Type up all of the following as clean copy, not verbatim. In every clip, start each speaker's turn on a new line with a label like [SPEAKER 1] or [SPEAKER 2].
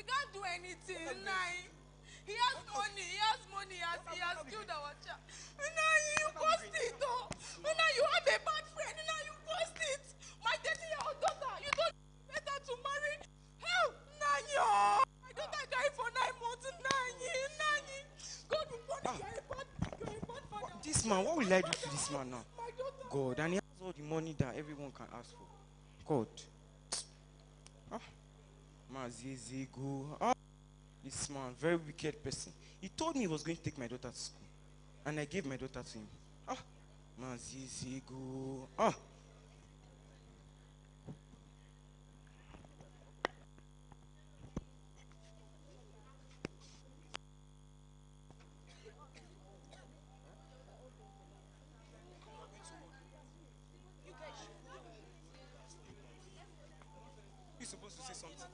[SPEAKER 1] We can't do anything, Nai. He has money. He has money. He has killed our child. Nai, you caused it, oh. Nai, you have a bad friend. Nai, you caused it. My 30-year-old daughter, you don't better to marry. Help, Nai, oh. My daughter died for 9 months, Nai. God will punish you. You're a bad father.
[SPEAKER 2] This man, what will I do to this man now? God, and he has all the money that everyone can ask for. God. Mazizego. This man, very wicked person. He told me he was going to take my daughter to school. And I gave my daughter to him. Mazizego. You're supposed to say something.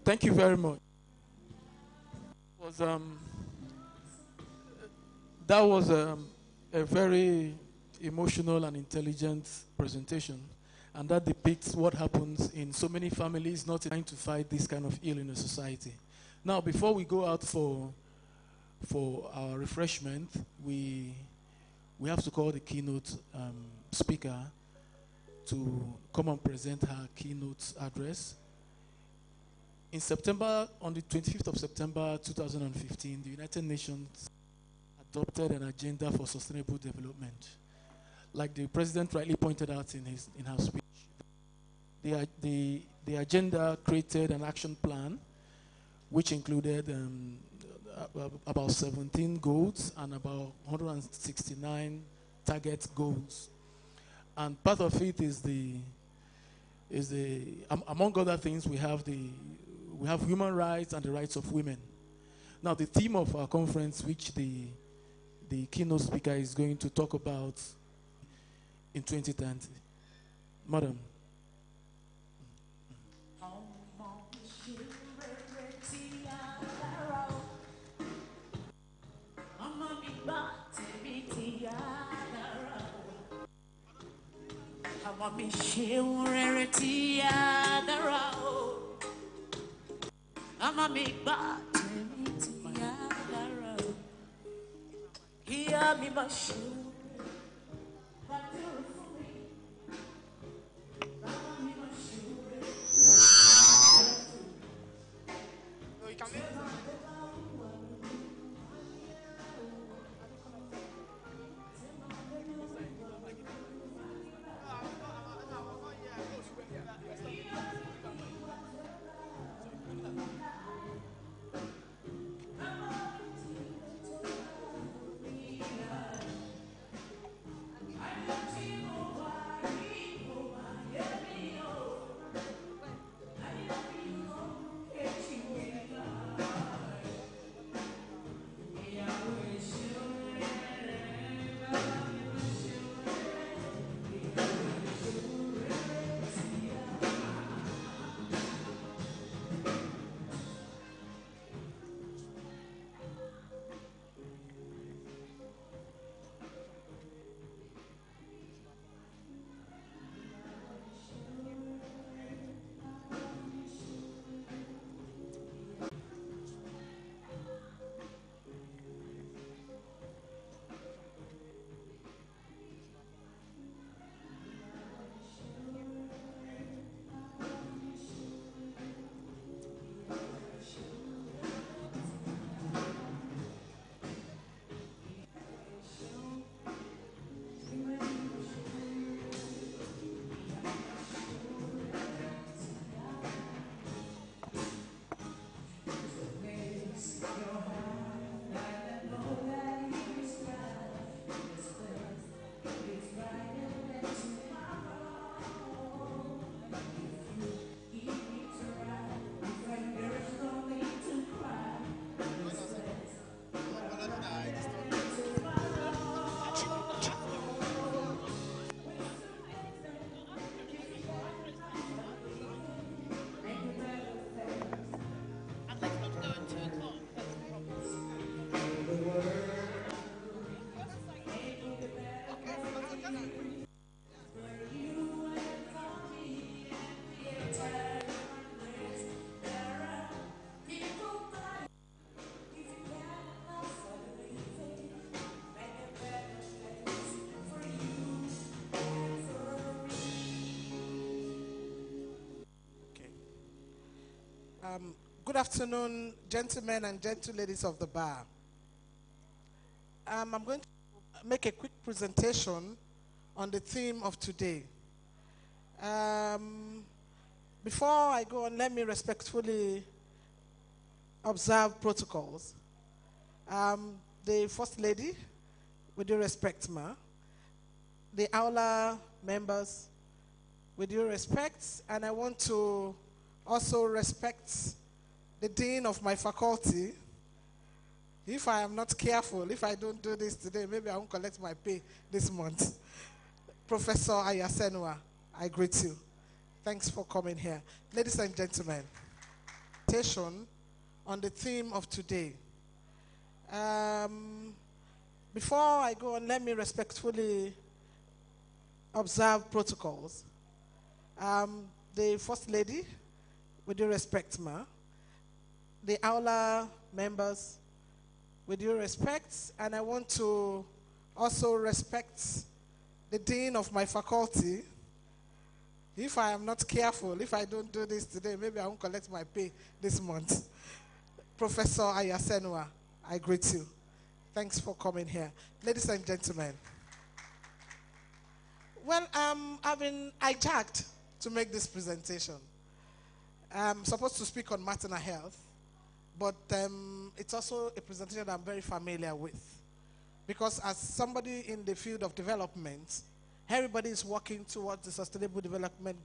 [SPEAKER 3] Thank you very much. That was a very emotional and intelligent presentation, and that depicts what happens in so many families not trying to fight this kind of ill in the society. Now, before we go out for our refreshment, we have to call the keynote speaker to come and present her keynote address. In September, on the 25th of September 2015, the United Nations adopted an agenda for sustainable development. Like the president rightly pointed out in her speech, the agenda created an action plan which included about 17 goals and about 169 target goals. And part of it is among other things, we have human rights and the rights of women. Now, the theme of our conference, which the keynote speaker is going to talk about in 2020. Madam.
[SPEAKER 4] Good afternoon, gentlemen and gentle ladies of the bar. I'm going to make a quick presentation on the theme of today. Before I go on, let me respectfully observe protocols. The First Lady, with due respect, ma. The AWLA members, with due respect, and I want to also respect the dean of my faculty. If I am not careful, if I don't do this today, maybe I won't collect my pay this month. Professor Ayasenwa, I greet you. Thanks for coming here. Ladies and gentlemen, presentation on the theme of today. Before I go on, let me respectfully observe protocols. The First Lady, with due respect, ma. The AWLA members, with due respect, and I want to also respect the dean of my faculty. If I am not careful, if I don't do this today, maybe I won't collect my pay this month. Professor Ayasenwa, I greet you. Thanks for coming here. Ladies and gentlemen. Well, I've been hijacked to make this presentation. I'm supposed to speak on maternal health, but it's also a presentation that I'm very familiar with. Because as somebody in the field of development, everybody is working towards the Sustainable Development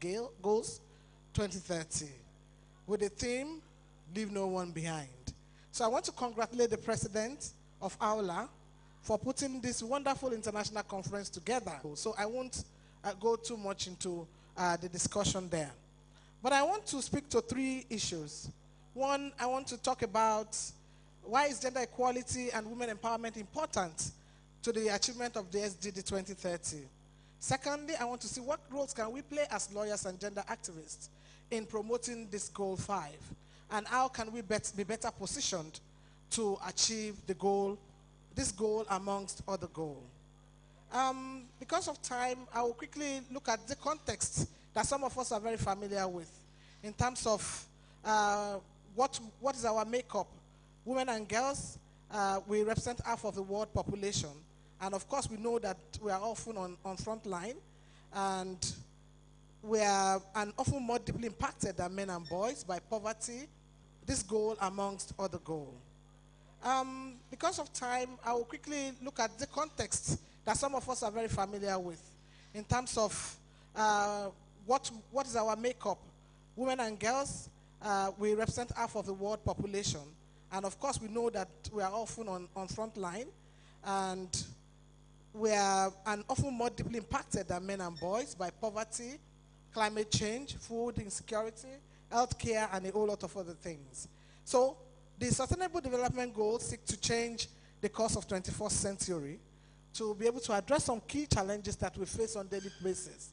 [SPEAKER 4] Goals 2030 with the theme, Leave No One Behind. So I want to congratulate the president of AWLA for putting this wonderful international conference together. So I won't go too much into the discussion there. But I want to speak to three issues. One, I want to talk about why is gender equality and women empowerment important to the achievement of the SDG 2030. Secondly, I want to see what roles can we play as lawyers and gender activists in promoting this goal 5, and how can we be better positioned to achieve the goal, this goal amongst other goals. Because of time, I will quickly look at the context that some of us are very familiar with in terms of what is our makeup. Women and girls, we represent half of the world population. And of course, we know that we are often on front line, and we are often more deeply impacted than men and boys by poverty, this goal amongst other goals. Because of time, I will quickly look at the context that some of us are very familiar with in terms of what is our makeup. Women and girls, we represent half of the world population. And of course, we know that we are often on front line, and we are often more deeply impacted than men and boys by poverty, climate change, food insecurity, healthcare, and a whole lot of other things. So the Sustainable Development Goals seek to change the course of 21st century to be able to address some key challenges that we face on a daily basis.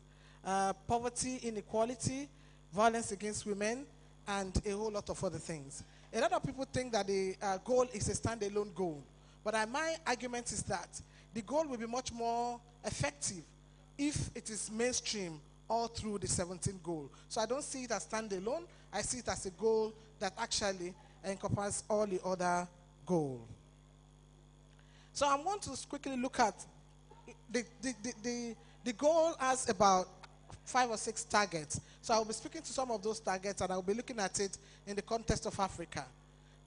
[SPEAKER 4] Poverty, inequality, violence against women, and a whole lot of other things. A lot of people think that the goal is a standalone goal. But my argument is that the goal will be much more effective if it is mainstream all through the 17th goal. So I don't see it as standalone. I see it as a goal that actually encompasses all the other goals. So I want to quickly look at the goal has about 5 or 6 targets. So I will be speaking to some of those targets, and I will be looking at it in the context of Africa.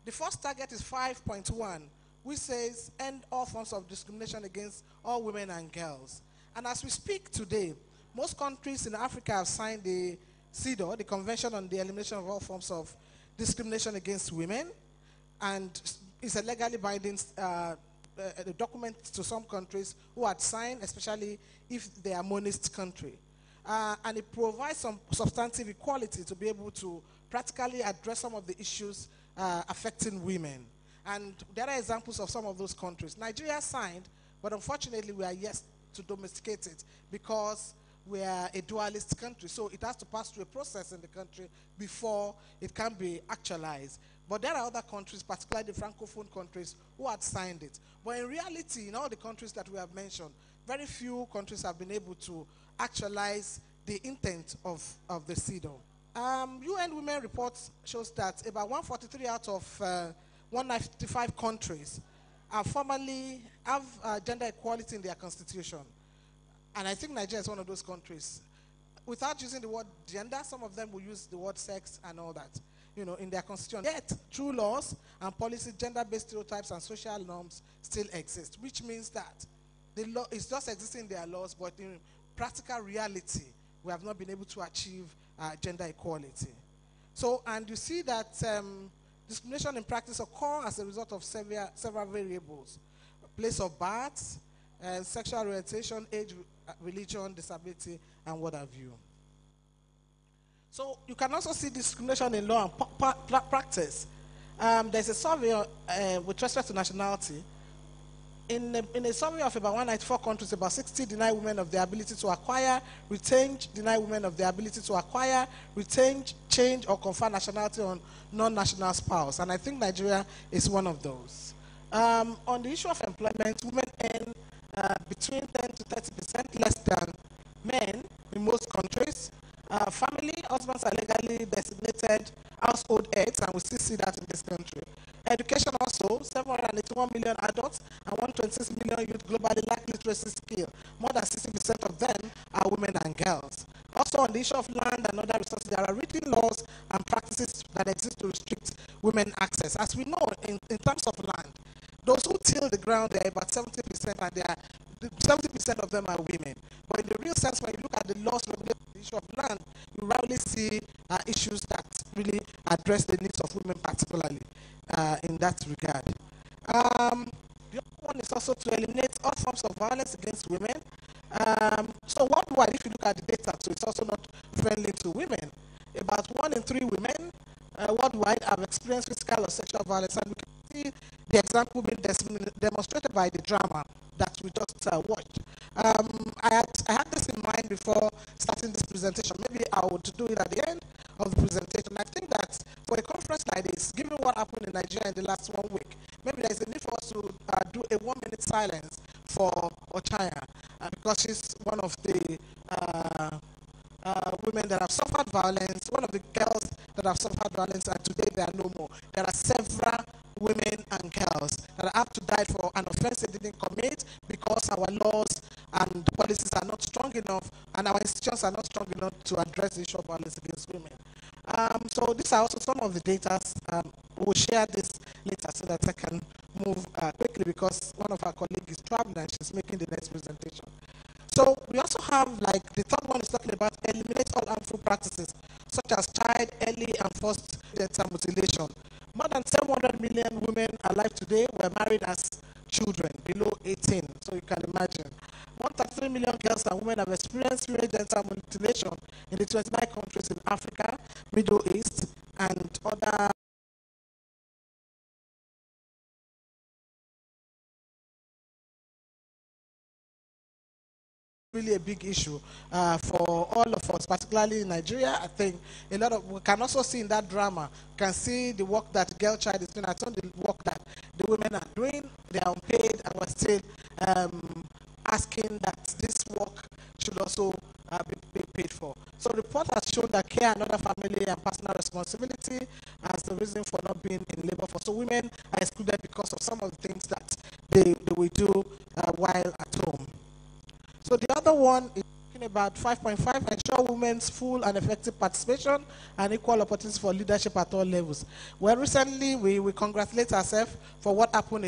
[SPEAKER 4] The first target is 5.1, which says end all forms of discrimination against all women and girls. And as we speak today, most countries in Africa have signed the CEDAW, the Convention on the Elimination of All Forms of Discrimination Against Women, and it's a legally binding document to some countries who had signed, especially if they are monist country. And it provides some substantive equality to be able to practically address some of the issues affecting women. And there are examples of some of those countries. Nigeria signed, but unfortunately we are yet to domesticate it because we are a dualist country. So it has to pass through a process in the country before it can be actualized. But there are other countries, particularly the Francophone countries, who had signed it. But in reality, in all the countries that we have mentioned, very few countries have been able to actualize the intent of the CEDAW. UN Women report shows that about 143 out of 195 countries have formally have gender equality in their constitution. And I think Nigeria is one of those countries. Without using the word gender, some of them will use the word sex and all that, in their constitution. Yet, through laws and policies, gender-based stereotypes and social norms still exist, which means that the law is just existing in their laws, but in practical reality, we have not been able to achieve gender equality. So, and you see that discrimination in practice occurs as a result of several variables: place of birth, sexual orientation, age, religion, disability, and what have you. So you can also see discrimination in law and practice. There's a survey with respect to nationality. In a survey of about 194 countries, about 60 deny women of their ability to acquire, retain, deny women of their ability to acquire, retain, change, or confer nationality on non-national spouse. And I think Nigeria is one of those. On the issue of employment, women earn between 10 to 30% less than men in most countries. Family, husbands are legally designated household heads, and we still see that in this country. Education also, 781 million adults and 126 million youth globally lack literacy skill. More than 60% of them are women and girls. Also on the issue of land and other resources, there are written laws and practices that exist to restrict women access. As we know, in terms of land, those who till the ground, they are about 70%, and 70% of them are women. But in the real sense, when you look at the laws regulating the issue of land, you rarely see issues that really address the needs of women, particularly in that regard. The other one is also to eliminate all forms of violence against women. So worldwide, if you look at the data, so it's also not friendly to women. About 1 in 3 women worldwide have experienced physical or sexual violence, and we can see the example being demonstrated by the drama that we just watched. I had this in mind before starting this presentation. Maybe I would do it at the end of the presentation. I think that for a conference like this, given what happened in Nigeria in the last 1 week, maybe there's a need for us to do a 1-minute silence for Ochaya, because she's one of the women that have suffered violence, one of the girls that have suffered violence, and today they are no more. There are several women and girls that have to die for an offense they didn't commit because our laws and policies are not strong enough, and our institutions are not strong enough to address the issue of violence against women. So these are also some of the data. We'll share this later so that I can move quickly, because one of our colleagues is traveling and she's making the next presentation. So we also have, like, the third one is talking about eliminate all harmful practices, such as child, early, and forced death and mutilation. More than 700 million women alive today were married as children below 18, so you can imagine. 133 million girls and women have experienced female genital mutilation in the 29 countries in Africa, Middle East, and other really a big issue for all of us, particularly in Nigeria. I think a lot of, we can also see in that drama, can see the work that Girl Child is doing. I think the work that the women are doing, they are unpaid, and we're still asking that this work should also be paid for. So the report has shown that care and other family and personal responsibility as the reason for not being in labor force. So women are excluded because of some of the things that they will do while at home. So the other one is talking about 5.5, ensure women's full and effective participation and equal opportunities for leadership at all levels. Well, recently we congratulate ourselves for what happened in